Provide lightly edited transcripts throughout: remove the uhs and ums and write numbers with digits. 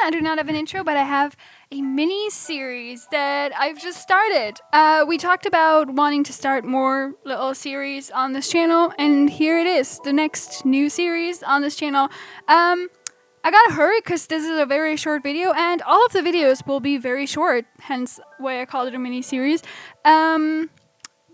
I do not have an intro, but I have a mini series that I've just started. We talked about wanting to start more little series on this channel, and here it is, the next new series on this channel. I gotta hurry because this is a very short video, and all of the videos will be very short, hence why I called it a mini series. The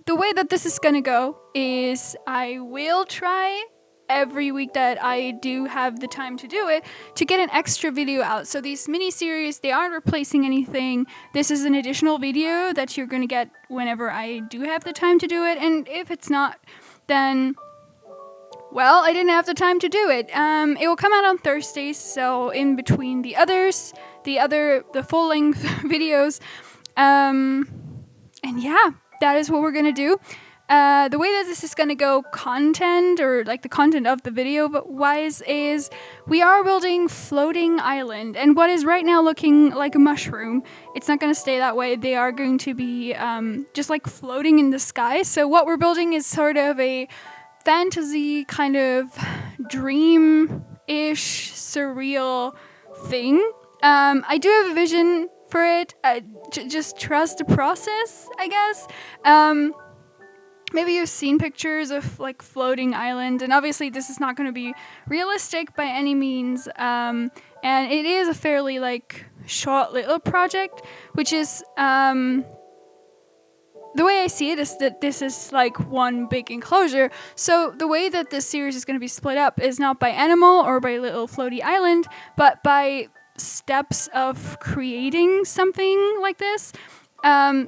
way that this is gonna go is I will try every week that I do have the time to do it to get an extra video out. So these mini-series, they aren't replacing anything. This is an additional video that you're going to get whenever I do have the time to do it. And if it's not, then, well, I didn't have the time to do it. It will come out on Thursdays, so in between the others, the full-length videos. And yeah, that is what we're going to do. The way that this is going to go content, or like the content of the video wise, is we are building floating island, and what is right now looking like a mushroom, it's not going to stay that way. They are going to be just like floating in the sky. So what we're building is sort of a fantasy kind of dream-ish surreal thing. I do have a vision for it. Just trust the process, I guess. Maybe you've seen pictures of like floating island, and obviously this is not going to be realistic by any means, and it is a fairly like short little project, which is the way I see it is that this is like one big enclosure. So the way that this series is going to be split up is not by animal or by little floaty island, but by steps of creating something like this.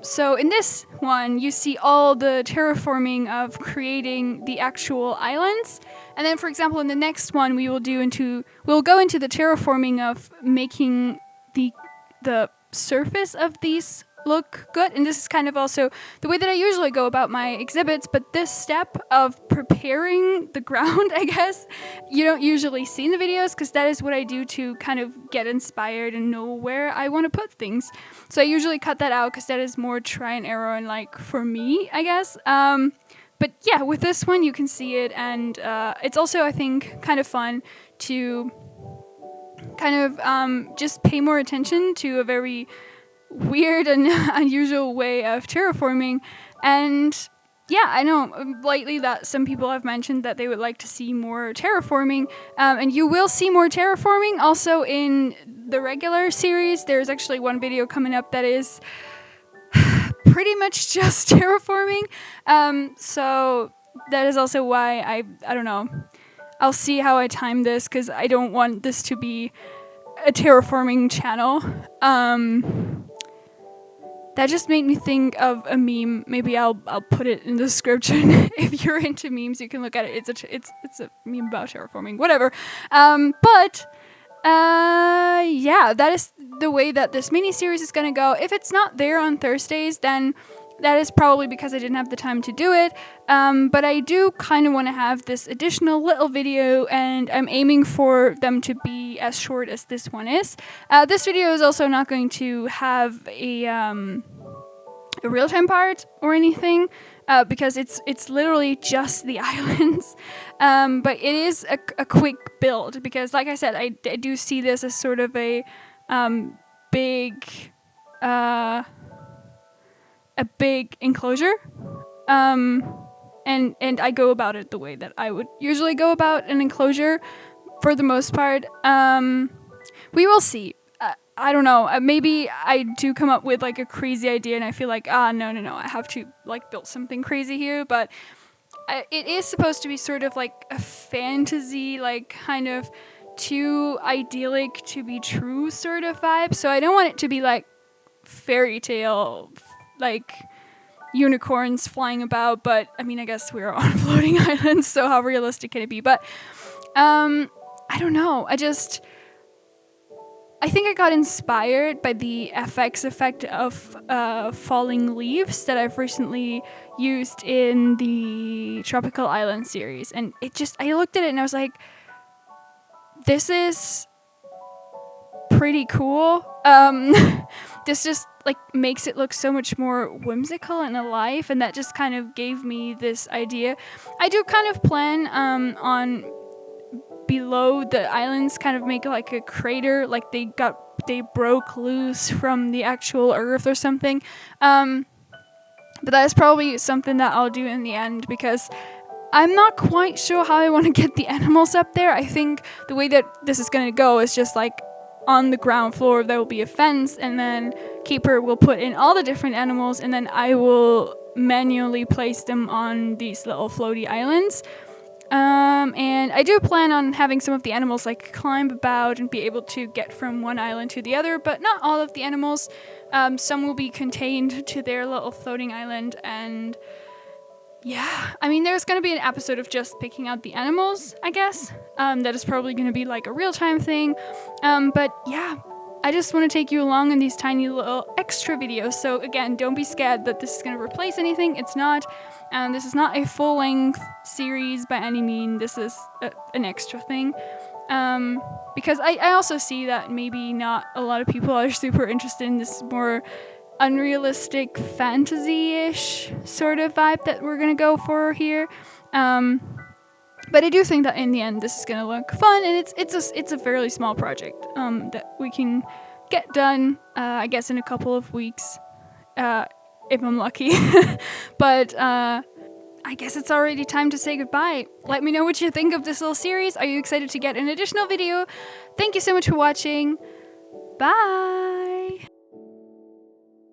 So in this one, you see all the terraforming of creating the actual islands. And then, for example, in the next one, we'll go into the terraforming of making the surface of these look good. And this is kind of also the way that I usually go about my exhibits, but this step of preparing the ground, I guess, you don't usually see in the videos, because that is what I do to kind of get inspired and know where I want to put things. So I usually cut that out because that is more try and error and like for me, I guess. But yeah, with this one you can see it, and it's also, I think, kind of fun to kind of just pay more attention to a very weird and unusual way of terraforming. And yeah, I know lately that some people have mentioned that they would like to see more terraforming, and you will see more terraforming also in the regular series. There's actually one video coming up that is pretty much just terraforming, so that is also why I don't know, I'll see how I time this, because I don't want this to be a terraforming channel. That just made me think of a meme. Maybe I'll put it in the description. If you're into memes, you can look at it. It's a meme about terraforming, whatever. Yeah, that is the way that this mini series is gonna go. If it's not there on Thursdays, then that is probably because I didn't have the time to do it. But I do kind of want to have this additional little video, and I'm aiming for them to be as short as this one is. This video is also not going to have a real-time part or anything, because it's literally just the islands. But it is a quick build, because like I said, I do see this as sort of a big enclosure, and I go about it the way that I would usually go about an enclosure for the most part. We will see. I don't know, maybe I do come up with like a crazy idea and I feel like, no, I have to like build something crazy here, but it is supposed to be sort of like a fantasy, like kind of too idyllic to be true sort of vibe. So I don't want it to be like fairy tale, like unicorns flying about, but I mean, I guess we're on floating islands, so how realistic can it be? But I don't know, I think I got inspired by the FX effect of falling leaves that I've recently used in the Tropical Island series, and I looked at it and I was like, this is pretty cool. This just like makes it look so much more whimsical and alive, and that just kind of gave me this idea. I do kind of plan on below the islands kind of make like a crater, like they broke loose from the actual earth or something. But that is probably something that I'll do in the end, because I'm not quite sure how I want to get the animals up there. I think the way that this is going to go is just like on the ground floor there will be a fence, and then Keeper will put in all the different animals, and then I will manually place them on these little floaty islands. And I do plan on having some of the animals like climb about and be able to get from one island to the other, but not all of the animals. Some will be contained to their little floating island, and yeah, I mean, there's going to be an episode of just picking out the animals, I guess. That is probably going to be like a real-time thing. But yeah, I just want to take you along in these tiny little extra videos. So again, don't be scared that this is going to replace anything. It's not. This is not a full-length series by any means. This is an extra thing. Because I also see that maybe not a lot of people are super interested in this more unrealistic fantasy-ish sort of vibe that we're gonna go for here. But I do think that in the end this is gonna look fun, and it's a fairly small project that we can get done, I guess, in a couple of weeks, if I'm lucky. But I guess it's already time to say goodbye. Let me know what you think of this little series. Are you excited to get an additional video? Thank you so much for watching. Bye!